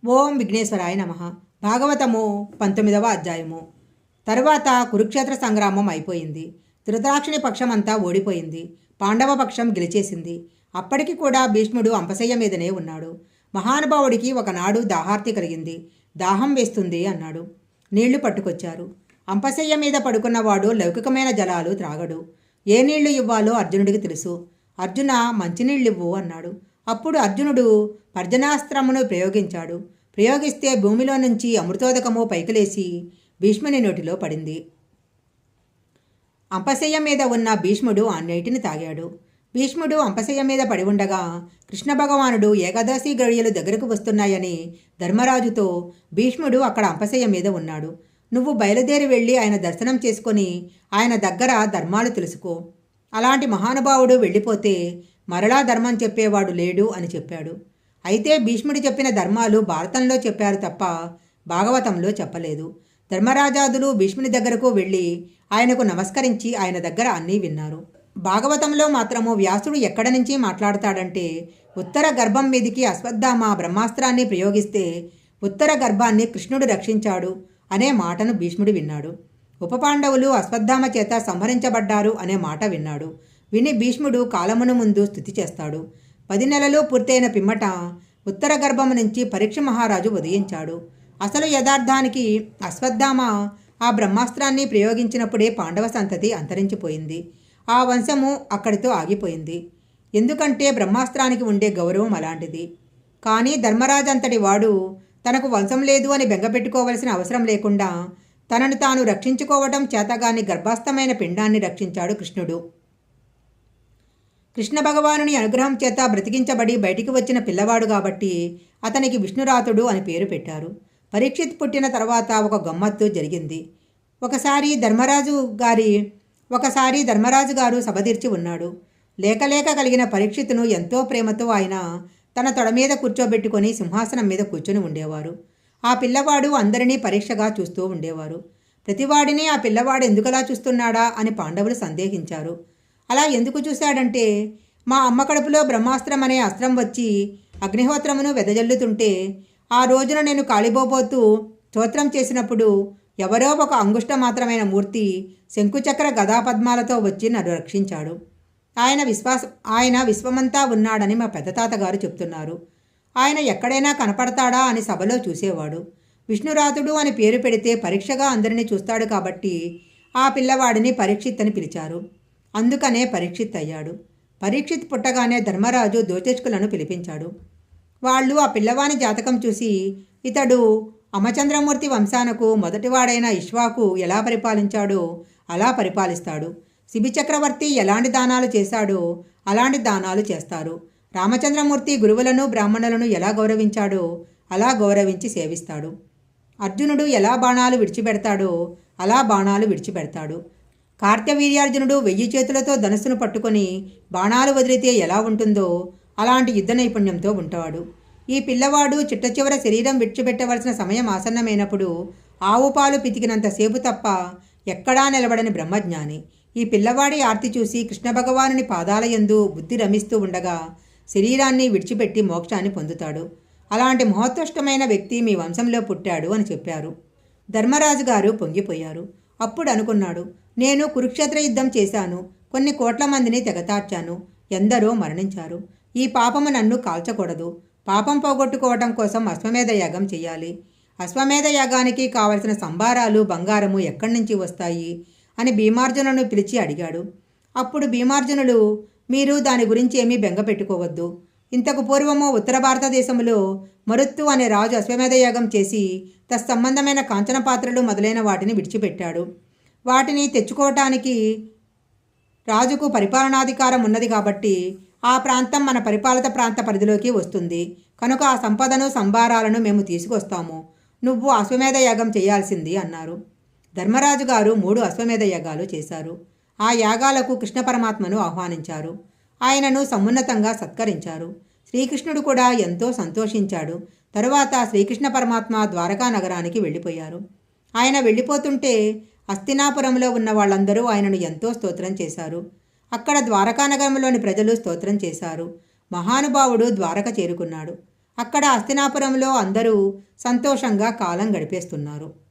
ఓం విఘ్నేశ్వరాయ నమః. భాగవతము 19వ అధ్యాయము. తరువాత కురుక్షేత్ర సంగ్రామం అయిపోయింది. ధృతరాక్షుని పక్షమంతా ఓడిపోయింది. పాండవ పక్షం గెలిచేసింది. అప్పటికి కూడా భీష్ముడు అంపశయ్య మీదనే ఉన్నాడు. మహానుభావుడికి ఒకనాడు దాహార్తి కలిగింది. దాహం వేస్తుంది అన్నాడు. నీళ్లు పట్టుకొచ్చారు. అంపశయ్య మీద పడుకున్నవాడు లౌకికమైన జలాలు త్రాగడు. ఏ నీళ్లు ఇవ్వాలో అర్జునుడికి తెలుసు. అర్జున, మంచినీళ్ళివ్వు అన్నాడు. అప్పుడు అర్జునుడు పర్జనాస్త్రమును ప్రయోగిస్తే భూమిలో నుంచి అమృతోదకము పైకిలేసి భీష్ముని నోటిలో పడింది. అంపశయ్య మీద ఉన్న భీష్ముడు ఆ నీటిని తాగాడు. భీష్ముడు అంపశయ్య మీద పడి ఉండగా కృష్ణ భగవానుడు ఏకాదశి గడియలు దగ్గరకు వస్తున్నాయని ధర్మరాజుతో, భీష్ముడు అక్కడ అంపశయ్య మీద ఉన్నాడు, నువ్వు బయలుదేరి వెళ్ళి ఆయన దర్శనం చేసుకొని ఆయన దగ్గర ధర్మాలు తెలుసుకో. అలాంటి మహానుభావుడు వెళ్ళిపోతే మరలా ధర్మం చెప్పేవాడు లేడు అని చెప్పాడు. అయితే భీష్ముడు చెప్పిన ధర్మాలు భారతంలో చెప్పారు తప్ప భాగవతంలో చెప్పలేదు. ధర్మరాజాదులు భీష్ముని దగ్గరకు వెళ్ళి ఆయనకు నమస్కరించి ఆయన దగ్గర అన్నీ విన్నారు. భాగవతంలో మాత్రము వ్యాసుడు ఎక్కడ నుంచి మాట్లాడతాడంటే, ఉత్తర గర్భం మీదికి అశ్వత్థామ బ్రహ్మాస్త్రాన్ని ప్రయోగిస్తే ఉత్తర గర్భాన్ని కృష్ణుడు రక్షించాడు అనే మాటను భీష్ముడు విన్నాడు. ఉపపాండవులు అశ్వత్థామ చేత సంహరించబడ్డారు అనే మాట విన్నాడు. విని భీష్ముడు కాలమును ముందు స్తుతి చేస్తాడు. 10 నెలలు పూర్తయిన పిమ్మట ఉత్తర గర్భము నుంచి పరీక్ష మహారాజు ఉదయించాడు. అసలు యథార్థానికి అశ్వత్థామ ఆ బ్రహ్మాస్త్రాన్ని ప్రయోగించినప్పుడే పాండవ సంతతి అంతరించిపోయింది. ఆ వంశము అక్కడితో ఆగిపోయింది. ఎందుకంటే బ్రహ్మాస్త్రానికి ఉండే గౌరవం అలాంటిది. కానీ ధర్మరాజంతటి వాడు తనకు వంశం లేదు అని బెంగపెట్టుకోవలసిన అవసరం లేకుండా తనను తాను రక్షించుకోవటం చేతగాని గర్భాస్థమైన పిండాన్ని రక్షించాడు కృష్ణుడు. కృష్ణ భగవానుని అనుగ్రహం చేత బ్రతికించబడి బయటికి వచ్చిన పిల్లవాడు కాబట్టి అతనికి విష్ణురాతుడు అని పేరు పెట్టారు. పరీక్షిత్ పుట్టిన తర్వాత ఒక గమ్మత్తు జరిగింది. ఒకసారి ధర్మరాజు గారు సభదీర్చి ఉన్నాడు. లేక కలిగిన పరీక్షిత్తును ఎంతో ప్రేమతో ఆయన తన తొడ మీద కూర్చోబెట్టుకొని సింహాసనం మీద కూర్చొని ఉండేవారు. ఆ పిల్లవాడు అందరినీ పరీక్షగా చూస్తూ ఉండేవారు. ప్రతివాడిని ఆ పిల్లవాడు ఎందుకలా చూస్తున్నాడా అని పాండవులు సందేహించారు. అలా ఎందుకు చూశాడంటే, మా అమ్మ కడుపులో బ్రహ్మాస్త్రం అనే అస్త్రం వచ్చి అగ్నిహోత్రమును వెదజల్లుతుంటే ఆ రోజున నేను కాలిపోబోతూ స్తోత్రం చేసినప్పుడు ఎవరో ఒక అంగుష్ట మాత్రమైన మూర్తి శంకుచక్ర గదాపద్మాలతో వచ్చి నన్ను రక్షించాడు. ఆయన విశ్వమంతా ఉన్నాడని మా పెద్ద తాతగారు చెప్తున్నారు. ఆయన ఎక్కడైనా కనపడతాడా అని సభలో చూసేవాడు. విష్ణురాతుడు అని పేరు పెడితే పరీక్షగా అందరినీ చూస్తాడు కాబట్టి ఆ పిల్లవాడిని పరీక్షిత్ అని పిలిచారు. అందుకనే పరీక్షిత్ అయ్యాడు. పరీక్షిత్ పుట్టగానే ధర్మరాజు దోచేష్కులను పిలిపించాడు. వాళ్ళు ఆ పిల్లవాని జాతకం చూసి, ఇతడు అమచంద్రమూర్తి వంశానకు మొదటివాడైన ఇష్వాకు ఎలా పరిపాలించాడో అలా పరిపాలిస్తాడు. శిబిచక్రవర్తి ఎలాంటి దానాలు చేశాడో అలాంటి దానాలు చేస్తారు. రామచంద్రమూర్తి గురువులను బ్రాహ్మణులను ఎలా గౌరవించాడో అలా గౌరవించి సేవిస్తాడు. అర్జునుడు ఎలా బాణాలు విడిచిపెడతాడో అలా బాణాలు విడిచిపెడతాడు. కార్తవీర్యార్జునుడు 1000 చేతులతో ధనుస్సును పట్టుకొని బాణాలు వదిలితే ఎలా ఉంటుందో అలాంటి యుద్ధ నైపుణ్యంతో ఉంటాడు. ఈ పిల్లవాడు చిట్ట చివర శరీరం విడిచిపెట్టవలసిన సమయం ఆసన్నమైనప్పుడు ఆవు పాలు పితికినంతసేపు తప్ప ఎక్కడా నిలబడని బ్రహ్మజ్ఞాని. ఈ పిల్లవాడి ఆర్తి చూసి కృష్ణ భగవానుని పాదాలయందు బుద్ధి రమిస్తూ ఉండగా శరీరాన్ని విడిచిపెట్టి మోక్షాన్ని పొందుతాడు. అలాంటి మహోత్కృష్టమైన వ్యక్తి మీ వంశంలో పుట్టాడు అని చెప్పారు. ధర్మరాజు గారు పొంగిపోయారు. అప్పుడు అనుకున్నాడు, నేను కురుక్షేత్ర యుద్ధం చేశాను, కొన్ని కోట్ల మందిని తెగతార్చాను, ఎందరో మరణించారు. ఈ పాపము నన్ను కాల్చకూడదు. పాపం పోగొట్టుకోవటం కోసం అశ్వమేధ యాగం చేయాలి. అశ్వమేధ యాగానికి కావలసిన సంభారాలు బంగారము ఎక్కడి నుంచి వస్తాయి అని భీమార్జునులను పిలిచి అడిగాడు. అప్పుడు భీమార్జునులు, మీరు దాని గురించి ఏమీ బెంగ పెట్టుకోవద్దు. ఇంతకు పూర్వము ఉత్తర భారతదేశంలో మరుత్తు అనే రాజు అశ్వమేధ యాగం చేసి తత్సంబంధమైన కాంచన పాత్రలు మొదలైన వాటిని విడిచిపెట్టాడు. వాటిని తెచ్చుకోవటానికి రాజుకు పరిపాలనాధికారం ఉన్నది కాబట్టి ఆ ప్రాంతం మన పరిపాలిత ప్రాంత పరిధిలోకి వస్తుంది. కనుక ఆ సంపదను సంభారాలను మేము తీసుకొస్తాము. నువ్వు అశ్వమేధ యాగం చేయాల్సింది అన్నారు. ధర్మరాజు గారు 3 అశ్వమేధ యాగాలు చేశారు. ఆ యాగాలకు కృష్ణ పరమాత్మను ఆహ్వానించారు. ఆయనను సమున్నతంగా సత్కరించారు. శ్రీకృష్ణుడు కూడా ఎంతో సంతోషించాడు. తరువాత శ్రీకృష్ణ పరమాత్మ ద్వారకా నగరానికి వెళ్ళిపోయారు. ఆయన వెళ్ళిపోతుంటే హస్తినాపురంలో ఉన్న వాళ్ళందరూ ఆయనను ఎంతో స్తోత్రం చేశారు. అక్కడ ద్వారకా నగరంలోని ప్రజలు స్తోత్రం చేశారు. మహానుభావుడు ద్వారక చేరుకున్నాడు. అక్కడ హస్తినాపురంలో అందరూ సంతోషంగా కాలం గడిపేస్తున్నారు.